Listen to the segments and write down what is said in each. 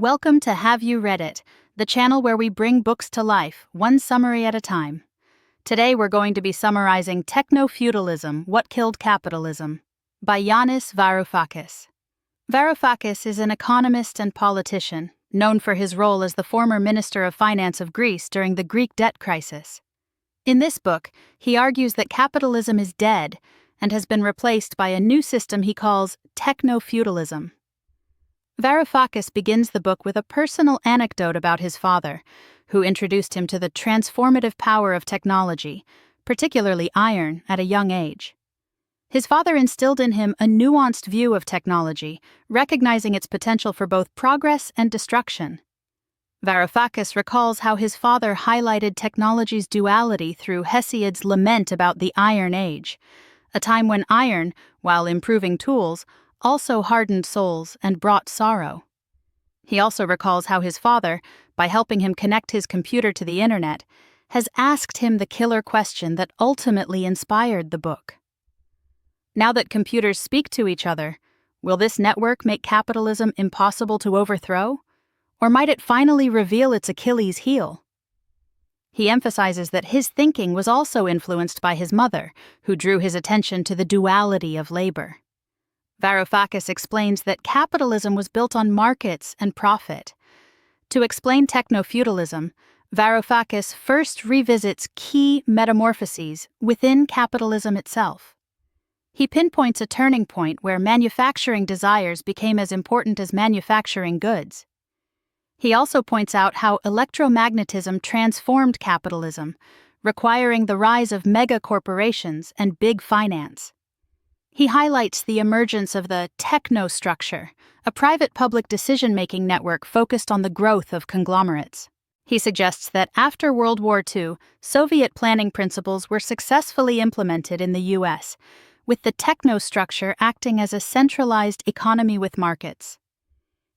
Welcome to Have You Read It, the channel where we bring books to life, one summary at a time. Today we're going to be summarizing Technofeudalism, What Killed Capitalism, by Yanis Varoufakis. Varoufakis is an economist and politician, known for his role as the former Minister of Finance of Greece during the Greek debt crisis. In this book, he argues that capitalism is dead and has been replaced by a new system he calls Technofeudalism. Varoufakis begins the book with a personal anecdote about his father, who introduced him to the transformative power of technology, particularly iron, at a young age. His father instilled in him a nuanced view of technology, recognizing its potential for both progress and destruction. Varoufakis recalls how his father highlighted technology's duality through Hesiod's lament about the Iron Age, a time when iron, while improving tools, also hardened souls and brought sorrow. He also recalls how his father, by helping him connect his computer to the internet, has asked him the killer question that ultimately inspired the book. Now that computers speak to each other, will this network make capitalism impossible to overthrow? Or might it finally reveal its Achilles heel? He emphasizes that his thinking was also influenced by his mother, who drew his attention to the duality of labor. Varoufakis explains that capitalism was built on markets and profit. To explain technofeudalism, Varoufakis first revisits key metamorphoses within capitalism itself. He pinpoints a turning point where manufacturing desires became as important as manufacturing goods. He also points out how electromagnetism transformed capitalism, requiring the rise of mega-corporations and big finance. He highlights the emergence of the technostructure, a private public decision-making network focused on the growth of conglomerates. He suggests that after World War II, Soviet planning principles were successfully implemented in the U.S., with the technostructure acting as a centralized economy with markets.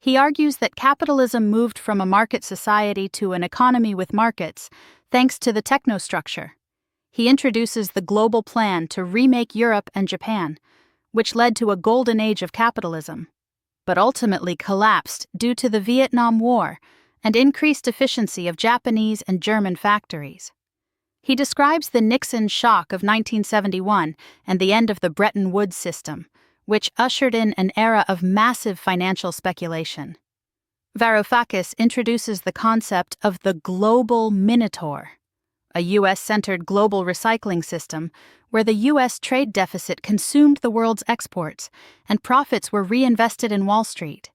He argues that capitalism moved from a market society to an economy with markets thanks to the technostructure. He introduces the global plan to remake Europe and Japan, which led to a golden age of capitalism, but ultimately collapsed due to the Vietnam War and increased efficiency of Japanese and German factories. He describes the Nixon shock of 1971 and the end of the Bretton Woods system, which ushered in an era of massive financial speculation. Varoufakis introduces the concept of the global minotaur, a U.S.-centered global recycling system where the U.S. trade deficit consumed the world's exports and profits were reinvested in Wall Street.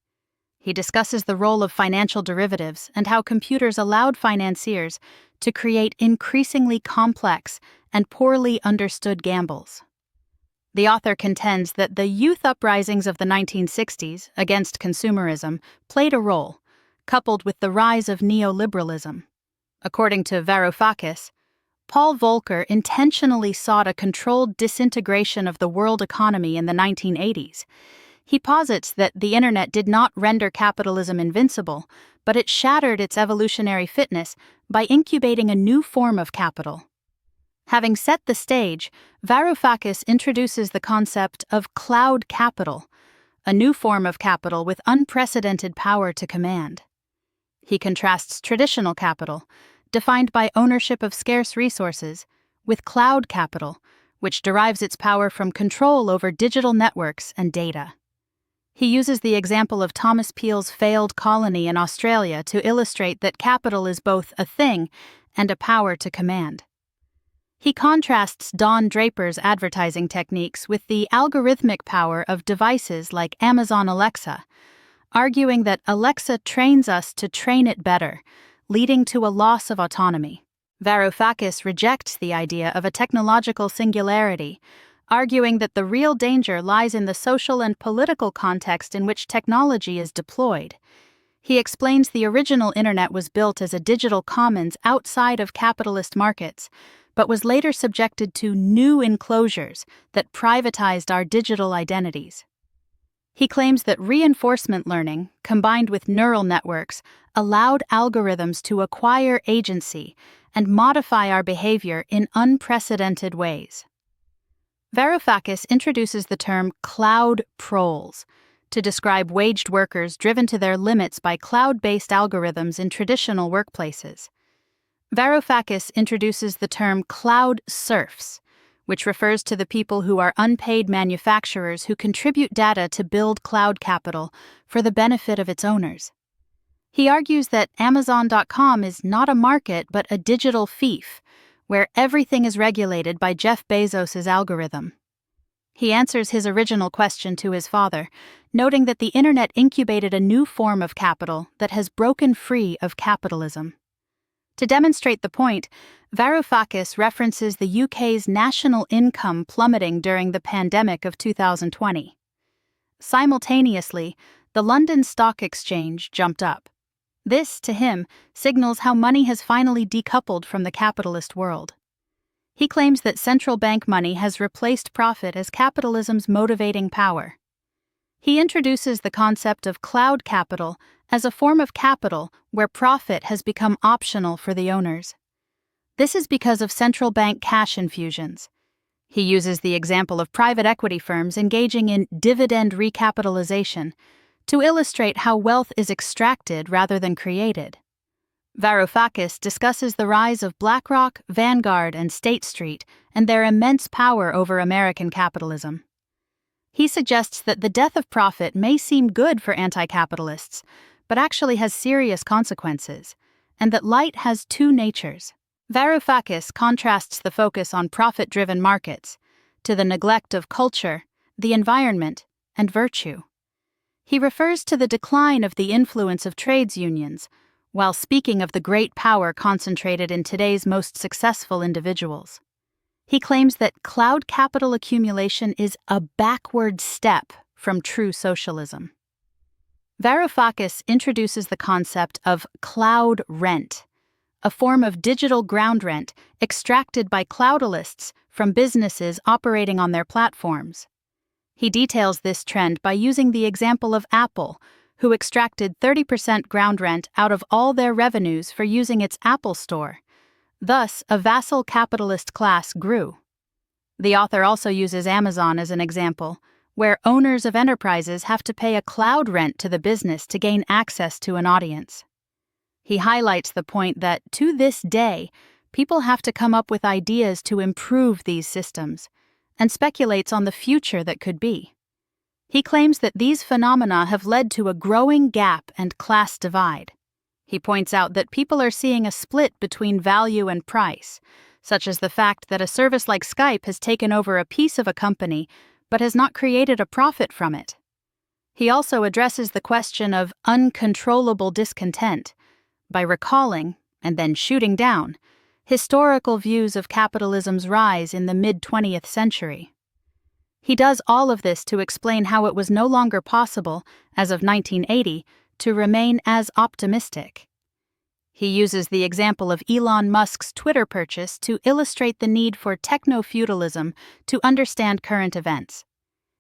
He discusses the role of financial derivatives and how computers allowed financiers to create increasingly complex and poorly understood gambles. The author contends that the youth uprisings of the 1960s against consumerism played a role, coupled with the rise of neoliberalism. According to Varoufakis, Paul Volcker intentionally sought a controlled disintegration of the world economy in the 1980s. He posits that the internet did not render capitalism invincible, but it shattered its evolutionary fitness by incubating a new form of capital. Having set the stage, Varoufakis introduces the concept of cloud capital, a new form of capital with unprecedented power to command. He contrasts traditional capital, defined by ownership of scarce resources, with cloud capital, which derives its power from control over digital networks and data. He uses the example of Thomas Peel's failed colony in Australia to illustrate that capital is both a thing and a power to command. He contrasts Don Draper's advertising techniques with the algorithmic power of devices like Amazon Alexa, arguing that Alexa trains us to train it better, leading to a loss of autonomy. Varoufakis rejects the idea of a technological singularity, arguing that the real danger lies in the social and political context in which technology is deployed. He explains the original internet was built as a digital commons outside of capitalist markets, but was later subjected to new enclosures that privatized our digital identities. He claims that reinforcement learning, combined with neural networks, allowed algorithms to acquire agency and modify our behavior in unprecedented ways. Varoufakis introduces the term cloud proles, to describe waged workers driven to their limits by cloud-based algorithms in traditional workplaces. Varoufakis introduces the term cloud serfs, which refers to the people who are unpaid manufacturers who contribute data to build cloud capital for the benefit of its owners. He argues that Amazon.com is not a market but a digital fief, where everything is regulated by Jeff Bezos' algorithm. He answers his original question to his father, noting that the internet incubated a new form of capital that has broken free of capitalism. To demonstrate the point, Varoufakis references the UK's national income plummeting during the pandemic of 2020. Simultaneously, the London Stock Exchange jumped up. This, to him, signals how money has finally decoupled from the capitalist world. He claims that central bank money has replaced profit as capitalism's motivating power. He introduces the concept of cloud capital as a form of capital where profit has become optional for the owners. This is because of central bank cash infusions. He uses the example of private equity firms engaging in dividend recapitalization to illustrate how wealth is extracted rather than created. Varoufakis discusses the rise of BlackRock, Vanguard, and State Street and their immense power over American capitalism. He suggests that the death of profit may seem good for anti-capitalists, but actually has serious consequences, and that light has two natures. Varoufakis contrasts the focus on profit-driven markets to the neglect of culture, the environment, and virtue. He refers to the decline of the influence of trades unions, while speaking of the great power concentrated in today's most successful individuals. He claims that cloud capital accumulation is a backward step from true socialism. Varoufakis introduces the concept of cloud rent, a form of digital ground rent extracted by cloudalists from businesses operating on their platforms. He details this trend by using the example of Apple, who extracted 30% ground rent out of all their revenues for using its Apple Store. Thus, a vassal capitalist class grew. The author also uses Amazon as an example, where owners of enterprises have to pay a cloud rent to the business to gain access to an audience. He highlights the point that, to this day, people have to come up with ideas to improve these systems, and speculates on the future that could be. He claims that these phenomena have led to a growing gap and class divide. He points out that people are seeing a split between value and price, such as the fact that a service like Skype has taken over a piece of a company but has not created a profit from it. He also addresses the question of uncontrollable discontent by recalling, and then shooting down, historical views of capitalism's rise in the mid-20th century. He does all of this to explain how it was no longer possible, as of 1980, to remain as optimistic. He uses the example of Elon Musk's Twitter purchase to illustrate the need for technofeudalism to understand current events.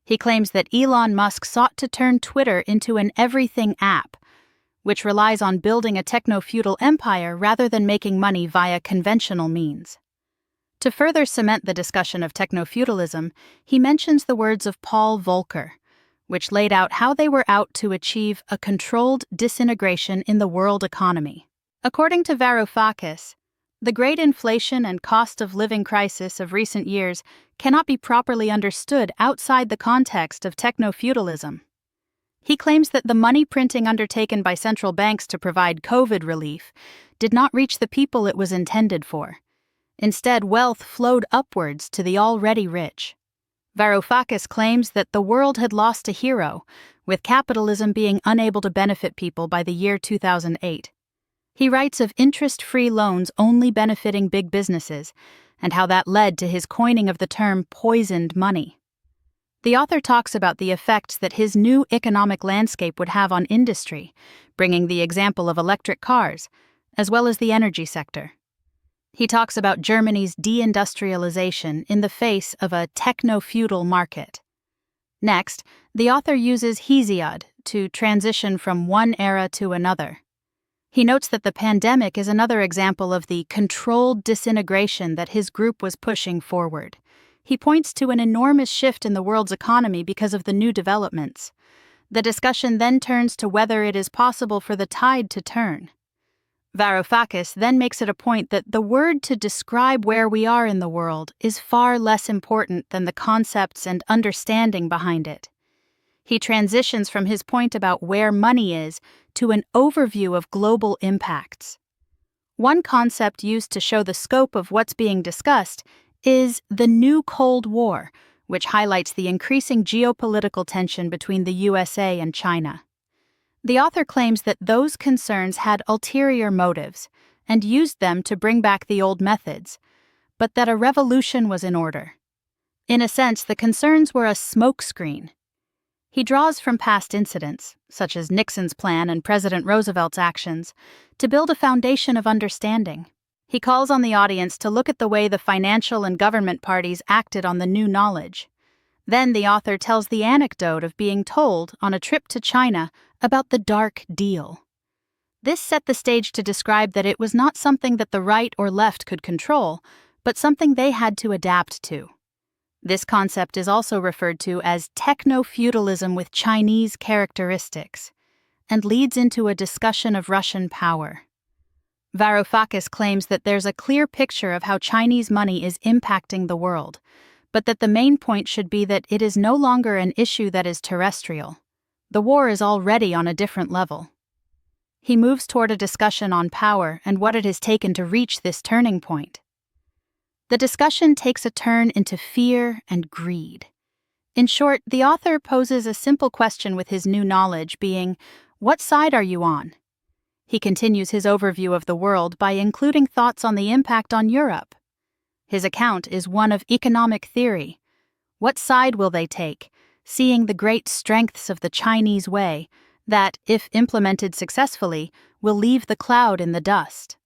He claims that Elon Musk sought to turn Twitter into an everything app, which relies on building a techno-feudal empire rather than making money via conventional means. To further cement the discussion of techno-feudalism, he mentions the words of Paul Volcker, which laid out how they were out to achieve a controlled disintegration in the world economy. According to Varoufakis, the great inflation and cost of living crisis of recent years cannot be properly understood outside the context of techno-feudalism. He claims that the money printing undertaken by central banks to provide COVID relief did not reach the people it was intended for. Instead, wealth flowed upwards to the already rich. Varoufakis claims that the world had lost a hero, with capitalism being unable to benefit people by the year 2008. He writes of interest-free loans only benefiting big businesses, and how that led to his coining of the term poisoned money. The author talks about the effects that his new economic landscape would have on industry, bringing the example of electric cars, as well as the energy sector. He talks about Germany's deindustrialization in the face of a techno-feudal market. Next, the author uses Hesiod to transition from one era to another. He notes that the pandemic is another example of the controlled disintegration that his group was pushing forward. He points to an enormous shift in the world's economy because of the new developments. The discussion then turns to whether it is possible for the tide to turn. Varoufakis then makes it a point that the word to describe where we are in the world is far less important than the concepts and understanding behind it. He transitions from his point about where money is to an overview of global impacts. One concept used to show the scope of what's being discussed is the new Cold War, which highlights the increasing geopolitical tension between the USA and China. The author claims that those concerns had ulterior motives and used them to bring back the old methods, but that a revolution was in order. In a sense, the concerns were a smokescreen. He draws from past incidents, such as Nixon's plan and President Roosevelt's actions, to build a foundation of understanding. He calls on the audience to look at the way the financial and government parties acted on the new knowledge. Then the author tells the anecdote of being told, on a trip to China, about the dark deal. This set the stage to describe that it was not something that the right or left could control, but something they had to adapt to. This concept is also referred to as Technofeudalism with Chinese characteristics, and leads into a discussion of Russian power. Varoufakis claims that there's a clear picture of how Chinese money is impacting the world, but that the main point should be that it is no longer an issue that is terrestrial. The war is already on a different level. He moves toward a discussion on power and what it has taken to reach this turning point. The discussion takes a turn into fear and greed. In short, the author poses a simple question with his new knowledge being, what side are you on? He continues his overview of the world by including thoughts on the impact on Europe. His account is one of economic theory. What side will they take, seeing the great strengths of the Chinese way that, if implemented successfully, will leave the cloud in the dust?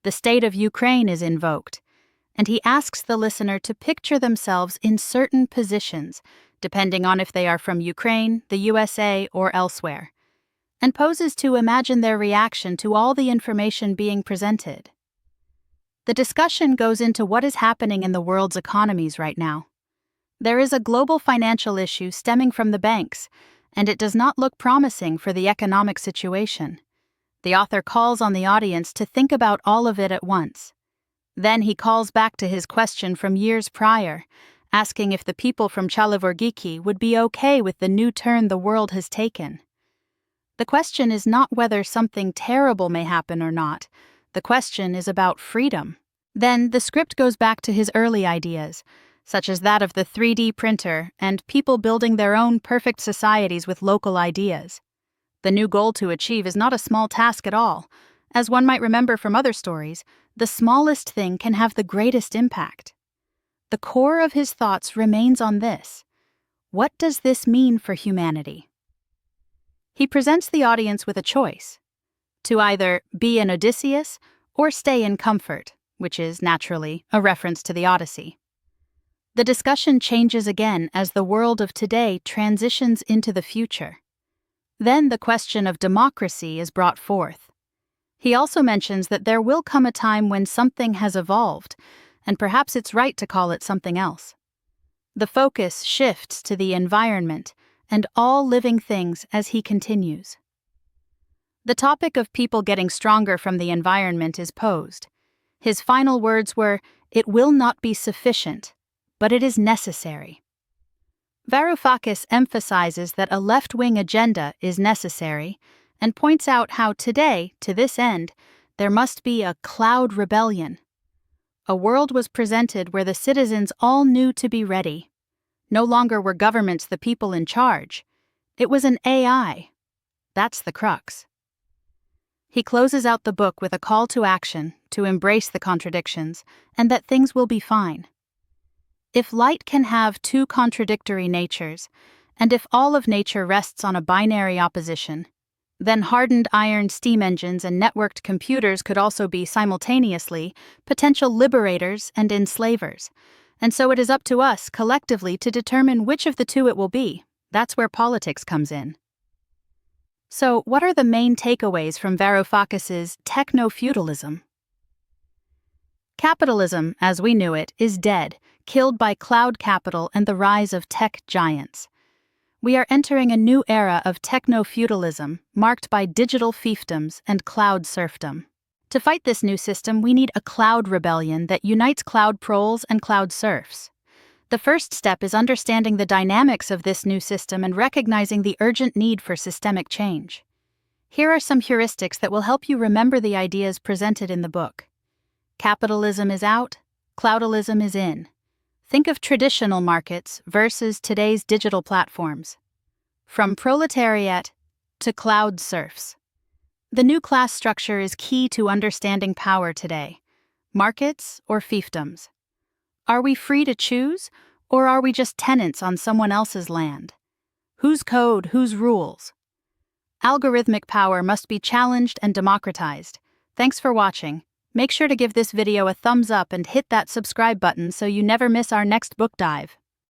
The state of Ukraine is invoked, and he asks the listener to picture themselves in certain positions, depending on if they are from Ukraine, the USA, or elsewhere, and poses to imagine their reaction to all the information being presented. The discussion goes into what is happening in the world's economies right now. There is a global financial issue stemming from the banks, and it does not look promising for the economic situation. The author calls on the audience to think about all of it at once. Then he calls back to his question from years prior, asking if the people from Chalavorgiki would be okay with the new turn the world has taken. The question is not whether something terrible may happen or not. The question is about freedom. Then the script goes back to his early ideas, such as that of the 3D printer and people building their own perfect societies with local ideas. The new goal to achieve is not a small task at all. As one might remember from other stories, the smallest thing can have the greatest impact. The core of his thoughts remains on this. What does this mean for humanity? He presents the audience with a choice: to either be an Odysseus or stay in comfort, which is, naturally, a reference to the Odyssey. The discussion changes again as the world of today transitions into the future. Then the question of democracy is brought forth. He also mentions that there will come a time when something has evolved, and perhaps it's right to call it something else. The focus shifts to the environment and all living things as he continues. The topic of people getting stronger from the environment is posed. His final words were, "It will not be sufficient, but it is necessary." Varoufakis emphasizes that a left-wing agenda is necessary and points out how today, to this end, there must be a cloud rebellion. A world was presented where the citizens all knew to be ready. No longer were governments the people in charge. It was an AI. That's the crux. He closes out the book with a call to action, to embrace the contradictions, and that things will be fine. If light can have two contradictory natures, and if all of nature rests on a binary opposition, then hardened iron steam engines and networked computers could also be simultaneously potential liberators and enslavers. And so it is up to us, collectively, to determine which of the two it will be. That's where politics comes in. So, what are the main takeaways from Varoufakis' Technofeudalism? Capitalism, as we knew it, is dead, killed by cloud capital and the rise of tech giants. We are entering a new era of technofeudalism, marked by digital fiefdoms and cloud serfdom. To fight this new system, we need a cloud rebellion that unites cloud proles and cloud serfs. The first step is understanding the dynamics of this new system and recognizing the urgent need for systemic change. Here are some heuristics that will help you remember the ideas presented in the book. Capitalism is out, cloudalism is in. Think of traditional markets versus today's digital platforms. From proletariat to cloud serfs. The new class structure is key to understanding power today. Markets or fiefdoms? Are we free to choose, or are we just tenants on someone else's land? Whose code, whose rules? Algorithmic power must be challenged and democratized. Thanks for watching. Make sure to give this video a thumbs up and hit that subscribe button so you never miss our next book dive.